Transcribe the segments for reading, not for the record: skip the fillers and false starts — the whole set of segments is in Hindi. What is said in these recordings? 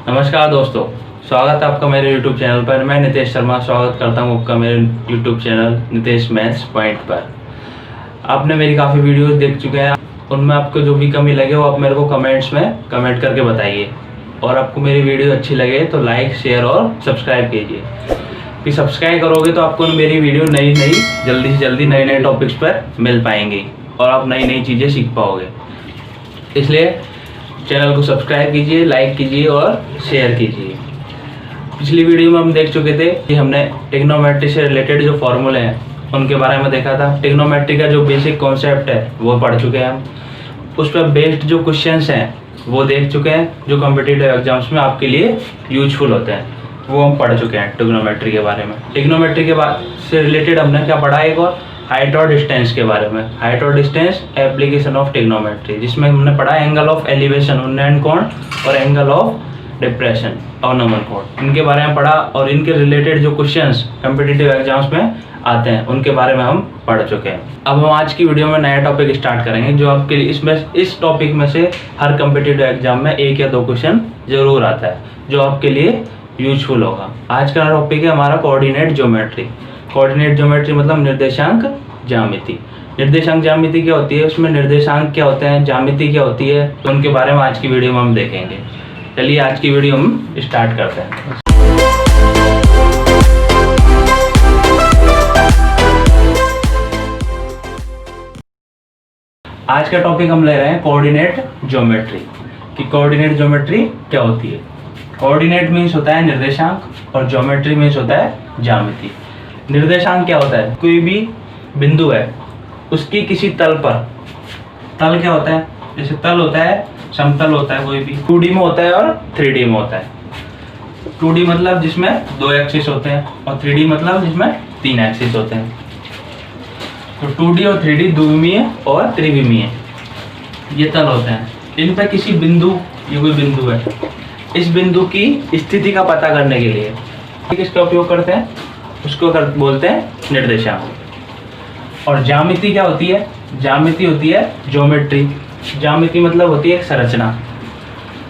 नमस्कार दोस्तों, स्वागत है आपका मेरे YouTube चैनल पर। मैं नितेश शर्मा स्वागत करता हूँ आपका मेरे YouTube channel Nitesh maths point पर। आपने मेरी काफ़ी वीडियोस देख चुके हैं, उनमें आपको जो भी कमी लगे वो आप मेरे को कमेंट्स में कमेंट करके बताइए। और आपको मेरी वीडियो अच्छी लगे तो लाइक, शेयर और सब्सक्राइब कीजिए। कि सब्सक्राइब करोगे तो आपको मेरी वीडियो जल्दी से जल्दी नए टॉपिक्स पर मिल पाएंगी और आप नई चीज़ें सीख पाओगे। इसलिए चैनल को सब्सक्राइब कीजिए, लाइक कीजिए और शेयर कीजिए। पिछली वीडियो में हम देख चुके थे कि हमने ट्रिग्नोमेट्री से रिलेटेड जो फॉर्मूले हैं उनके बारे में देखा था। ट्रिग्नोमेट्री का जो बेसिक कॉन्सेप्ट है वो पढ़ चुके हैं हम। उस पर बेस्ड जो क्वेश्चंस हैं वो देख चुके हैं, जो कॉम्पिटिटिव एग्जाम्स में आपके लिए यूजफुल होते हैं वो हम पढ़ चुके हैं ट्रिग्नोमेट्री के बारे में। ट्रिग्नोमेट्री के से रिलेटेड हमने क्या पढ़ा, एक और हाइट और डिस्टेंस के बारे में। हाइट और डिस्टेंस एप्लीकेशन ऑफ ट्रिग्नोमेट्री, जिसमें हमने पढ़ा एंगल ऑफ एलिवेशन उन्नयन कोण और एंगल ऑफ डिप्रेशन अवनमन कोण, इनके बारे में पढ़ा। और इनके रिलेटेड जो क्वेश्चंस कॉम्पिटिटिव एग्जाम्स में आते हैं उनके बारे में हम पढ़ चुके हैं। अब हम आज की वीडियो में नया टॉपिक स्टार्ट करेंगे, जो आपके लिए इस टॉपिक में से हर कॉम्पिटिटिव एग्जाम में 1 या 2 क्वेश्चन जरूर आता है जो आपके लिए यूजफुल होगा। आज का टॉपिक है हमारा कोऑर्डिनेट ज्योमेट्री। कोऑर्डिनेट ज्योमेट्री मतलब निर्देशांक ज्यामिति। निर्देशांक ज्यामिति क्या होती है, उसमें निर्देशांक क्या होते हैं, ज्यामिति क्या होती है, तो उनके बारे में आज की वीडियो में हम देखेंगे। चलिए आज की वीडियो हम स्टार्ट करते हैं। आज का टॉपिक हम ले रहे हैं कोऑर्डिनेट ज्योमेट्री। कि कोऑर्डिनेट ज्योमेट्री क्या होती है। कोऑर्डिनेट मीन्स होता है निर्देशांक और ज्योमेट्री मीन्स होता है ज्यामिति। निर्देशांक क्या होता है, कोई भी बिंदु है उसकी किसी तल पर, तल क्या होता है, जैसे तल होता है समतल होता है, कोई भी 2D में होता है और 3D में होता है। 2D मतलब जिसमें 2 एक्सिस होते हैं और 3D मतलब जिसमें 3 एक्सिस होते हैं। तो 2D और 3D द्विमीय और त्रिविमीय ये तल होते हैं। इन पर किसी बिंदु, ये कोई बिंदु है, इस बिंदु की स्थिति का पता करने के लिए किसका उपयोग करते हैं, उसको बोलते हैं निर्देशांक। और ज्यामिति क्या होती है, ज्यामिति होती है ज्योमेट्री। ज्यामिति मतलब होती है एक संरचना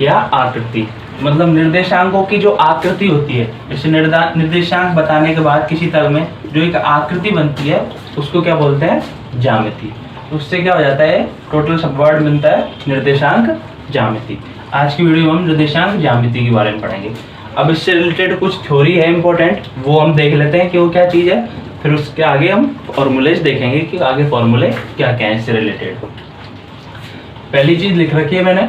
या आकृति, मतलब निर्देशांकों की जो आकृति होती है। जैसे निर्देशांक बताने के बाद किसी तल में जो एक आकृति बनती है उसको क्या बोलते हैं, ज्यामिति। उससे क्या हो जाता है, टोटल सब वर्ड मिलता है निर्देशांक ज्यामिति। आज की वीडियो में हम निर्देशांक ज्यामिति के बारे में पढ़ेंगे। अब इससे रिलेटेड कुछ थ्योरी है इंपॉर्टेंट, वो हम देख लेते हैं कि वो क्या चीज़ है, फिर उसके आगे हम फॉर्मूलेज देखेंगे कि आगे फॉर्मूले क्या क्या है इससे रिलेटेड। पहली चीज लिख रखी है मैंने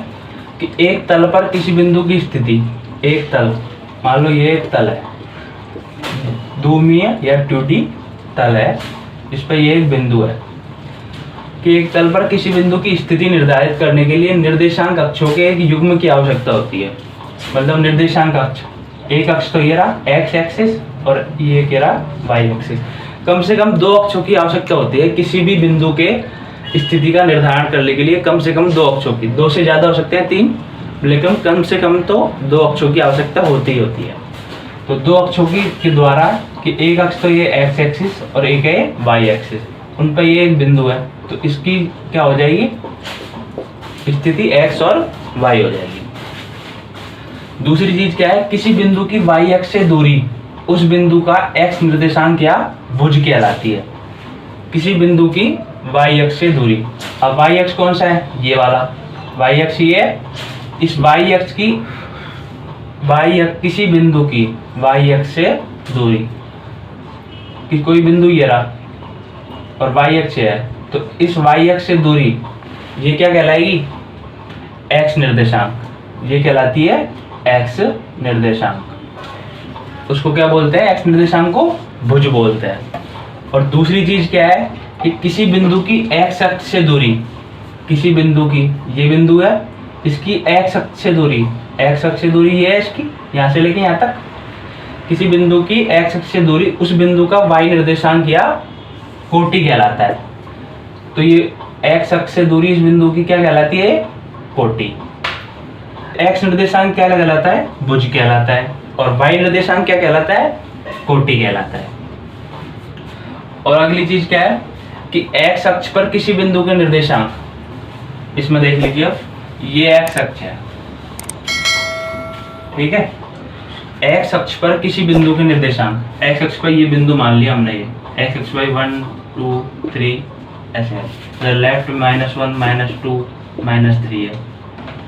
कि एक तल पर किसी बिंदु की स्थिति, एक तल, मान लो ये एक तल है, द्विमीय या 2D तल है, इस पर ये एक बिंदु है। कि एक तल पर किसी बिंदु की स्थिति निर्धारित करने के लिए निर्देशांक अक्षों के एक युग्म की आवश्यकता होती है। मतलब निर्देशांक अक्ष, एक अक्ष तो ये रहा एक्स एक्सिस और ये कह रहा वाई एक्सिस। कम से कम 2 अक्षों की आवश्यकता होती है किसी भी बिंदु के स्थिति का निर्धारण करने के लिए। कम से कम 2 अक्षों की, 2 से ज़्यादा हो सकते हैं 3, लेकिन कम से कम तो 2 अक्षों की आवश्यकता होती ही होती है। तो 2 अक्षों की के द्वारा कि एक अक्ष तो ये एक्स एक्सिस और एक है वाई एक्सिस, उन पर ये एक बिंदु है, तो इसकी क्या हो जाएगी स्थिति एक्स और वाई हो जाएगी। दूसरी चीज क्या है, किसी बिंदु की वाई अक्ष से दूरी उस बिंदु का एक्स निर्देशांक या भुज कहलाती है। किसी बिंदु की वाई अक्ष से दूरी, अब वाई अक्ष कौन सा है, ये वाला वाई अक्ष ये है। इस वाई अक्ष की किसी बिंदु की वाई अक्ष से दूरी कि कोई बिंदु ये रहा और वाई अक्ष है, तो इस वाई अक्ष से दूरी ये क्या कहलाएगी, एक्स निर्देशांक, ये कहलाती है एक्स निर्देशांक। उसको क्या बोलते हैं, एक्स निर्देशांक को भुज बोलते हैं। और दूसरी चीज क्या है कि किसी बिंदु की एक्स अक्ष से दूरी, किसी बिंदु की, ये बिंदु है, इसकी एक्स अक्ष से दूरी, एक्स अक्ष से दूरी ये है इसकी, यहाँ से लेके यहाँ तक, किसी बिंदु की एक्स अक्ष से दूरी उस बिंदु का वाई निर्देशांक या कोटि कहलाता है। तो ये एक्स अक्ष से दूरी इस बिंदु की क्या कहलाती है, कोटि। एक्स निर्देशांक क्या कहलाता है, भुज कहलाता है, और वाई निर्देशांक क्या कहलाता है, कोटि कहलाता है। और अगली चीज क्या है कि एक्स अक्ष पर किसी बिंदु के निर्देशांक, इसमें देख लीजिए ये एक्स अक्ष है, ठीक है। एक्स अक्ष पर किसी बिंदु के निर्देशांक, एक्स अक्ष पर ये बिंदु मान लिया हमने, ये एक्स अक्ष पर 1 2 3 ऐसे है, इधर लेफ्ट -1 -2 -3 है,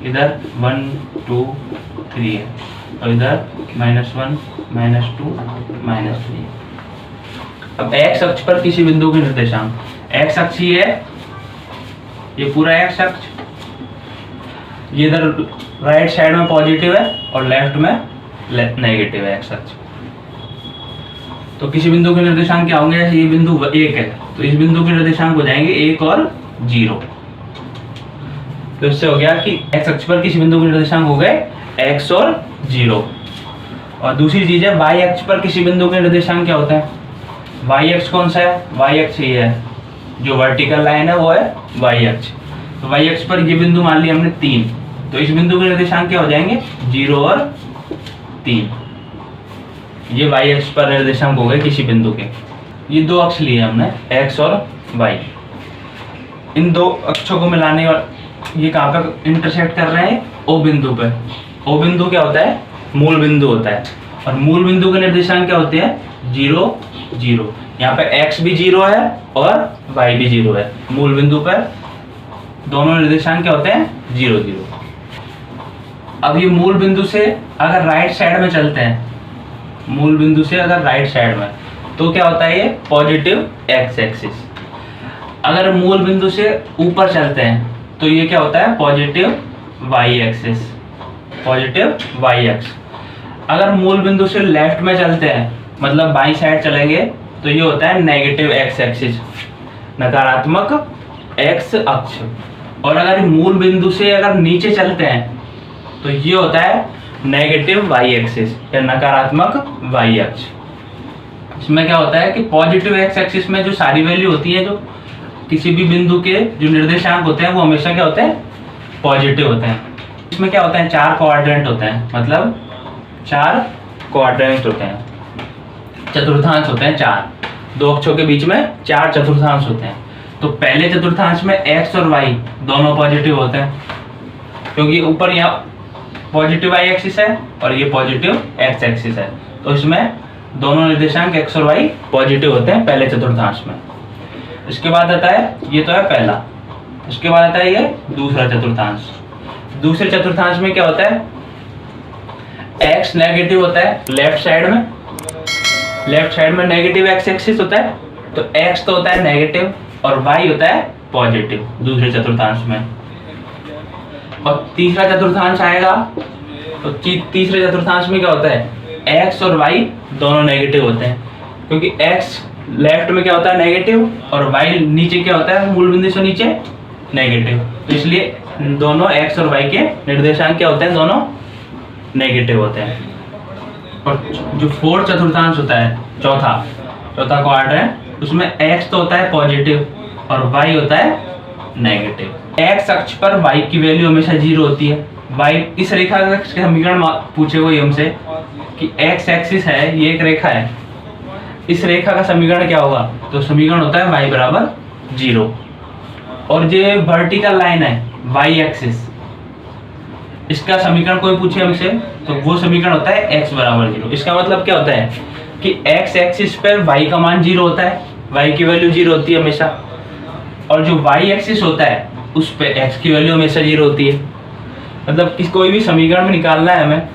इधर 1 2 3 है, और इधर -1 -2 -3। अब एक्स अक्ष पर किसी बिंदु के निर्देशांक, एक्स अक्ष ही है, ये पूरा एक्स अक्ष, ये इधर राइट साइड में पॉजिटिव है और लेफ्ट में नेगेटिव है एक्स अक्ष। तो किसी बिंदु के निर्देशांक क्या होंगे, जैसे ये बिंदु 1 है तो इस बिंदु के निर्देशांक हो जाएंगे 1 और 0। तो इससे हो गया कि एक्स अक्ष पर किसी बिंदु के निर्देशांक हो गए x और 0। और दूसरी चीज है y अक्ष पर किसी बिंदु के निर्देशांक क्या होता है, y अक्ष कौन सा है, y अक्ष ये है, जो वर्टिकल लाइन है वो है y अक्ष। तो y अक्ष पर ये बिंदु मान लिया हमने 3, तो इस बिंदु के निर्देशांक क्या हो जाएंगे 0 और 3। ये y अक्ष पर निर्देशांक हो गए किसी बिंदु के। ये दो अक्ष लिए हमने x और y, इन दो अक्षों को मिलाने और ये कहाँ पे इंटरसेक्ट कर रहे हैं, O बिंदु पे। O बिंदु क्या होता है, मूल बिंदु होता है, और मूल बिंदु के निर्देशांक क्या होते हैं 0 0। यहाँ पे x भी 0 है और y भी 0 है, मूल बिंदु पर दोनों निर्देशांक क्या होते हैं 0 0। अब ये मूल बिंदु से अगर राइट साइड में चलते हैं, मूल बिंदु से अगर राइट साइड में, तो क्या होता है ये पॉजिटिव x एक्सिस। अगर मूल बिंदु से ऊपर चलते हैं तो ये क्या होता है positive y axis, positive y x. अगर मूल बिंदु से लेफ्ट में चलते हैं, मतलब बाई साइड चलेंगे, तो ये होता है नेगेटिव x एक्सिस, नकारात्मक x अक्ष। और अगर मूल बिंदु से अगर नीचे चलते हैं तो ये होता है नेगेटिव y एक्सिस या नकारात्मक y अक्ष। इसमें क्या होता है कि पॉजिटिव x एक्सिस में जो सारी वैल्यू होती है, जो किसी भी बिंदु के जो निर्देशांक होते हैं वो हमेशा क्या होते हैं पॉजिटिव होते हैं। इसमें क्या होता है 4 क्वाड्रेंट होते हैं, मतलब 4 क्वाड्रेंट होते हैं, चतुर्थांश होते हैं 4, दो अक्षों के बीच में 4 चतुर्थांश होते हैं। तो पहले चतुर्थांश में x और y दोनों पॉजिटिव होते हैं, क्योंकि ऊपर यहाँ पॉजिटिव y एक्सिस है और ये पॉजिटिव x एक्सिस है, तो इसमें दोनों निर्देशांक x और y पॉजिटिव होते हैं पहले चतुर्थांश में। इसके बाद आता है, ये तो है पहला, इसके बाद आता है ये दूसरा चतुर्थांश। दूसरे चतुर्थांश में क्या होता है x नेगेटिव होता है लेफ्ट साइड में, लेफ्ट साइड में नेगेटिव x एक्सिस होता है, तो x तो होता है नेगेटिव और y होता है पॉजिटिव दूसरे चतुर्थांश में। और तीसरा चतुर्थांश आएगा तो तीसरे चतुर्थांश में क्या होता है x और y दोनों नेगेटिव होते हैं, क्योंकि x लेफ्ट में क्या होता है नेगेटिव और y नीचे क्या होता है मूल बिंदु से नीचे नेगेटिव, तो इसलिए दोनों x और y के निर्देशांक क्या होते हैं दोनों नेगेटिव होते हैं। और जो फोर्थ चतुर्थांश होता है, चौथा क्वाड्रेंट, उसमें x तो होता है पॉजिटिव और y होता है नेगेटिव। x अक्ष पर y की वैल्यू हमेशा 0 होती है। y इस रेखा का समीकरण पूछे कोई हमसे कि x एक्सिस है, ये एक रेखा है, इस रेखा का समीकरण क्या होगा, तो समीकरण होता है y बराबर 0। और ये वर्टिकल लाइन है y एक्सिस, इसका समीकरण कोई पूछे हमसे तो वो समीकरण होता है x बराबर 0। इसका मतलब क्या होता है कि x एक्सिस पर y का मान 0 होता है, y की वैल्यू 0 होती है हमेशा, और जो y एक्सिस होता है उस पे x की वैल्यू हमेशा 0 होती है। मतलब किस कोई भी समीकरण में निकालना है हमें,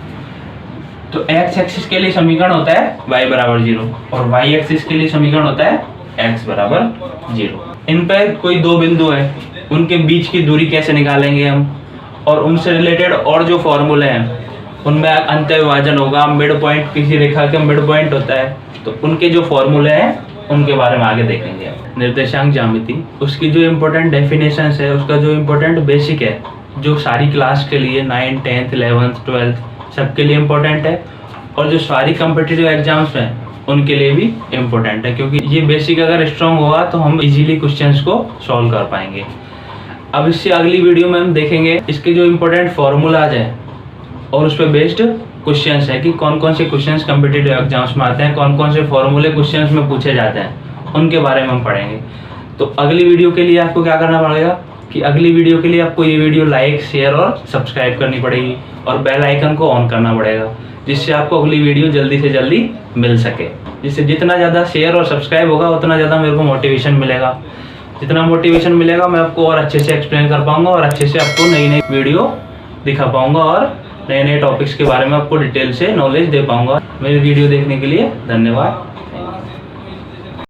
तो x एक्सिस के लिए समीकरण होता है y बराबर 0 और y एक्सिस के लिए समीकरण होता है x बराबर 0। इन पर कोई दो बिंदु हैं, उनके बीच की दूरी कैसे निकालेंगे हम, और उनसे रिलेटेड और जो फॉर्मूले हैं उनमें अंत्य विभाजन होगा, मिड पॉइंट, किसी रेखा का मिड पॉइंट होता है, तो उनके जो फॉर्मूले हैं उनके बारे में आगे देखेंगे। निर्देशांक ज्यामिति, उसकी जो इम्पोर्टेंट डेफिनेशन है, उसका जो इम्पोर्टेंट बेसिक है, जो सारी क्लास के लिए 9th 10th 11th 12th सबके लिए इम्पोर्टेंट है, और जो सारी कॉम्पिटिटिव एग्जाम्स हैं उनके लिए भी इम्पोर्टेंट है, क्योंकि ये बेसिक अगर स्ट्रॉन्ग होगा तो हम इजीली क्वेश्चंस को सॉल्व कर पाएंगे। अब इससे अगली वीडियो में हम देखेंगे इसके जो इम्पोर्टेंट फॉर्मूलाज हैं और उस पर बेस्ड क्वेश्चंस है कि कौन कौन से क्वेश्चंस कॉम्पिटिटिव एग्जाम्स में आते हैं, कौन कौन से फॉर्मूले क्वेश्चंस में पूछे जाते हैं, उनके बारे में हम पढ़ेंगे। तो अगली वीडियो के लिए आपको क्या करना पड़ेगा कि अगली वीडियो के लिए आपको ये वीडियो लाइक, शेयर और सब्सक्राइब करनी पड़ेगी और बेल आइकन को ऑन करना पड़ेगा, जिससे आपको अगली वीडियो जल्दी से जल्दी मिल सके। जिससे जितना ज़्यादा शेयर और सब्सक्राइब होगा उतना ज़्यादा मेरे को मोटिवेशन मिलेगा। जितना मोटिवेशन मिलेगा मैं आपको और अच्छे से एक्सप्लेन कर पाऊँगा और अच्छे से आपको नई नई वीडियो दिखा पाऊँगा और नए नए टॉपिक्स के बारे में आपको डिटेल से नॉलेज दे पाऊँगा। मेरी वीडियो देखने के लिए धन्यवाद।